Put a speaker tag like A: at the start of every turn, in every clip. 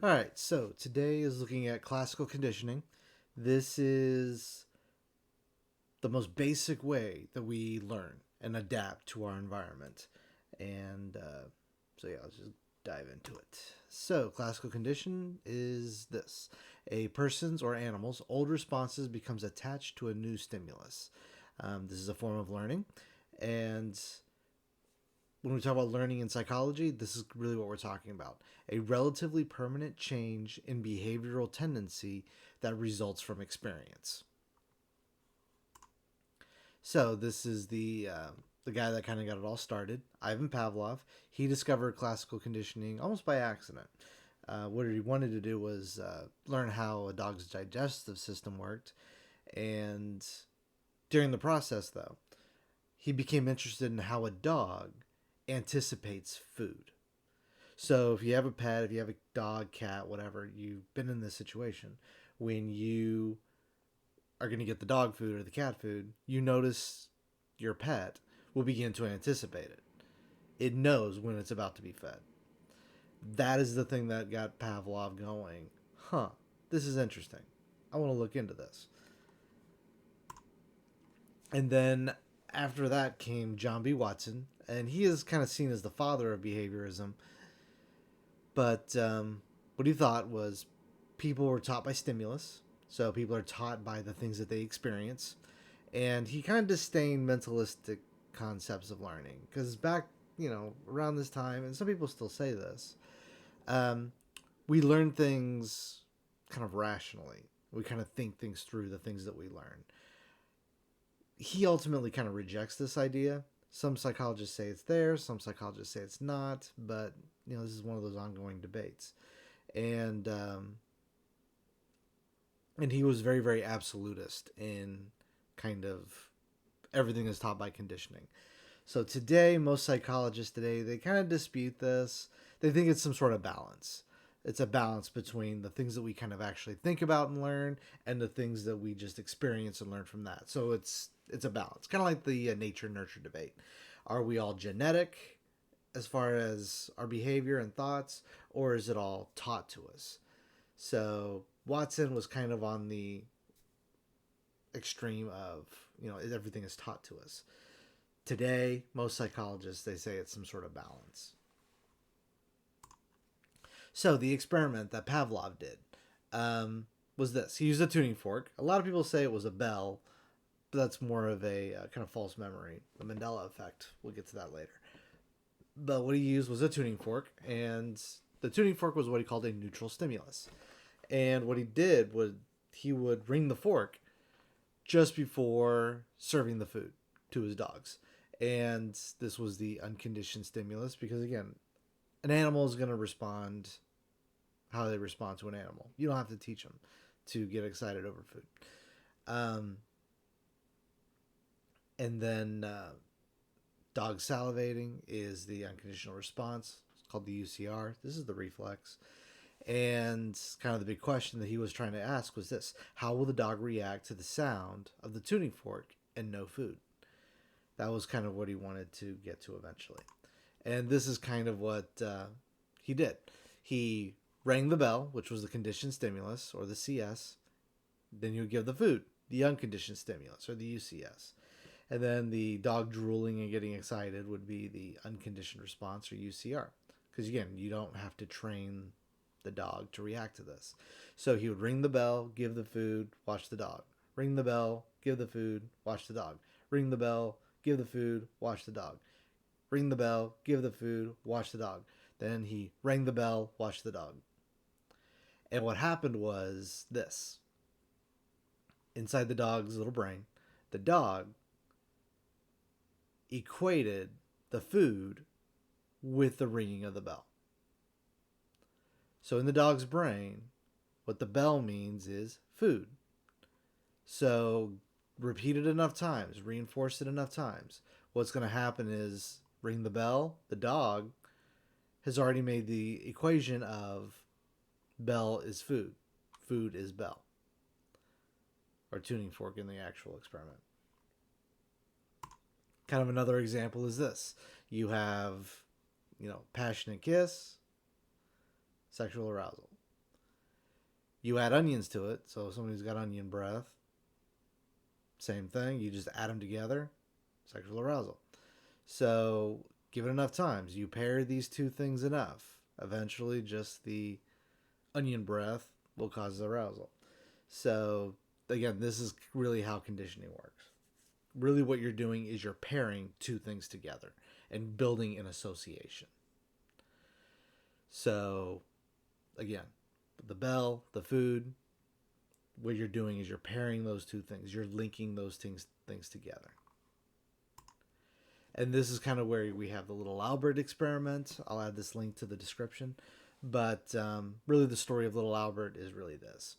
A: All right, so today is looking at classical conditioning. This is the most basic way that we learn and adapt to our environment. And let's just dive into it. So, classical condition is this: a person's or animal's old responses becomes attached to a new stimulus. This is a form of learning, and when we talk about learning in psychology, this is really what we're talking about: a relatively permanent change in behavioral tendency that results from experience. So this is the guy that kind of got it all started, Ivan Pavlov. He discovered classical conditioning almost by accident. What he wanted to do was learn how a dog's digestive system worked, and during the process, though, he became interested in how a dog anticipates food. So if you have a pet, if you have a dog, cat, whatever, you've been in this situation when you are going to get the dog food or the cat food, you notice your pet will begin to anticipate it. It knows when it's about to be fed. That is the thing that got Pavlov going. Huh, this is interesting. I want to look into this. And then after that came John B. Watson, and he is kind of seen as the father of behaviorism. But what he thought was people were taught by stimulus, so people are taught by the things that they experience. And he kind of disdained mentalistic concepts of learning because back, around this time, and some people still say this, um, we learn things kind of rationally. We kind of think things through, the things that we learn. He ultimately kind of rejects this idea. Some psychologists say it's there, some psychologists say it's not, but this is one of those ongoing debates. And and he was very, very absolutist in kind of everything is taught by conditioning. So today, most psychologists today, they kind of dispute this. They think it's some sort of balance. It's a balance between the things that we kind of actually think about and learn, and the things that we just experience and learn from that. So it's a balance, kind of like the nature nurture debate. Are we all genetic as far as our behavior and thoughts, or is it all taught to us? So Watson was kind of on the extreme of everything is taught to us. Today, most psychologists, they say it's some sort of balance. So the experiment that Pavlov did was this: he used a tuning fork. A lot of people say it was a bell, but that's more of a kind of false memory, the Mandela effect. We'll get to that later. But what he used was a tuning fork, and the tuning fork was what he called a neutral stimulus. And what he did was he would ring the fork just before serving the food to his dogs. And this was the unconditioned stimulus because, again, an animal is going to respond how they respond to an animal. You don't have to teach them to get excited over food. And then dog salivating is the unconditional response. It's called the UCR. This is the reflex. And kind of the big question that he was trying to ask was this: how will the dog react to the sound of the tuning fork and no food? That was kind of what he wanted to get to eventually. And this is kind of what he did. He rang the bell, which was the conditioned stimulus, or the CS. Then you would give the food, the unconditioned stimulus, or the UCS. And then the dog drooling and getting excited would be the unconditioned response, or UCR. Because again, you don't have to train the dog to react to this. So he would ring the bell, give the food, watch the dog. Ring the bell, give the food, watch the dog. Ring the bell, give the food, watch the dog. Ring the bell, give the food, watch the dog. Then he rang the bell, watch the dog. And what happened was this: inside the dog's little brain, the dog equated the food with the ringing of the bell. So in the dog's brain, what the bell means is food. So repeat it enough times, reinforce it enough times. What's going to happen is ring the bell, the dog has already made the equation of bell is food, food is bell, or tuning fork in the actual experiment. Kind of another example is this: you have, passionate kiss, sexual arousal. You add onions to it. So if somebody's got onion breath, same thing. You just add them together, sexual arousal. So give it enough times. You pair these two things enough. Eventually, just the onion breath will cause arousal. So again, this is really how conditioning works. Really, what you're doing is you're pairing two things together and building an association. So again, the bell, the food, what you're doing is you're pairing those two things. You're linking those things together. And this is kind of where we have the little Albert experiment. I'll add this link to the description. But really, the story of little Albert is really this.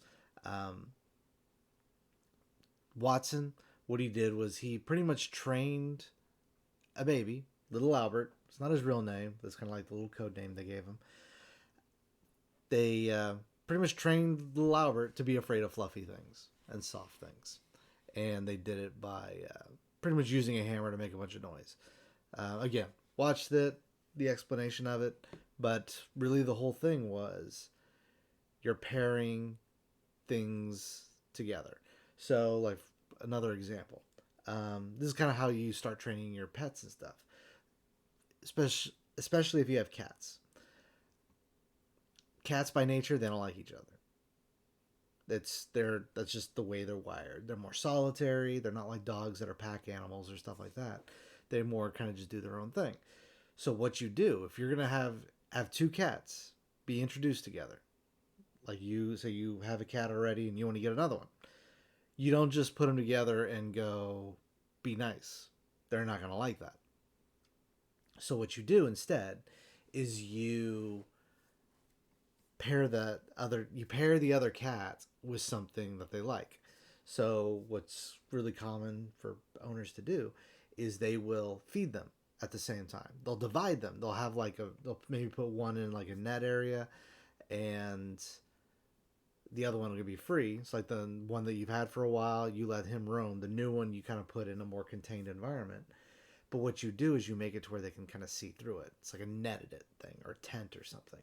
A: Watson, what he did was he pretty much trained a baby, little Albert. It's not his real name. That's kind of like the little code name they gave him. They pretty much trained little Albert to be afraid of fluffy things and soft things. And they did it by pretty much using a hammer to make a bunch of noise. Again, watch the explanation of it, but really the whole thing was you're pairing things together. So, like another example, this is kind of how you start training your pets and stuff, especially if you have cats. Cats by nature, they don't like each other. That's just the way they're wired. They're more solitary. They're not like dogs that are pack animals or stuff like that. They more kind of just do their own thing. So what you do if you're gonna have two cats be introduced together, like you say you have a cat already and you want to get another one, you don't just put them together and go be nice. They're not gonna like that. So what you do instead is you pair the other cat with something that they like. So what's really common for owners to do is they will feed them at the same time. They'll divide them. They'll maybe put one in like a net area and the other one will be free. It's like the one that you've had for a while, you let him roam. The new one you kind of put in a more contained environment. But what you do is you make it to where they can kind of see through it. It's like a netted thing or a tent or something.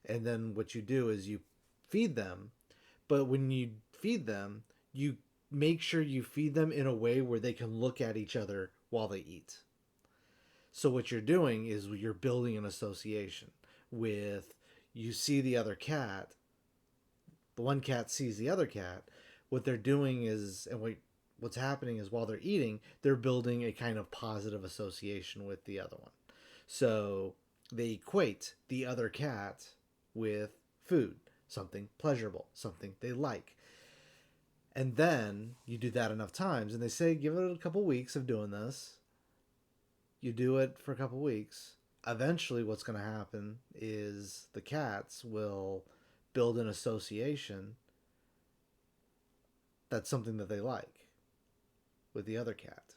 A: And then what you do is you feed them, but when you feed them, you make sure you feed them in a way where they can look at each other while they eat. So what you're doing is you're building an association with, you see the other cat, the one cat sees the other cat. What they're doing is, and what's happening is while they're eating, they're building a kind of positive association with the other one. So they equate the other cat with food, something pleasurable, something they like. And then you do that enough times, and they say give it a couple weeks of doing this. You do it for a couple weeks. Eventually, what's going to happen is the cats will build an association that's something that they like with the other cat.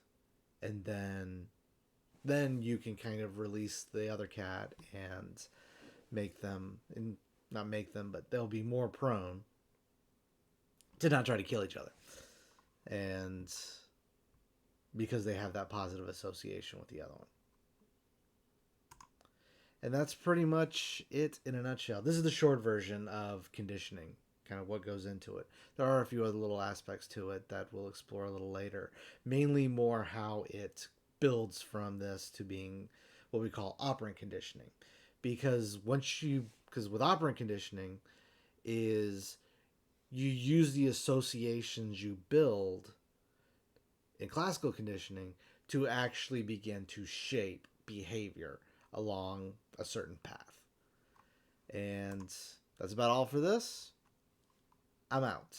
A: And then you can kind of release the other cat and make them, and not make them, but they'll be more prone to not try to kill each other. And because they have that positive association with the other one. And that's pretty much it in a nutshell. This is the short version of conditioning, kind of what goes into it. There are a few other little aspects to it that we'll explore a little later. Mainly more how it builds from this to being what we call operant conditioning. Because with operant conditioning is you use the associations you build in classical conditioning to actually begin to shape behavior along a certain path. And that's about all for this. I'm out.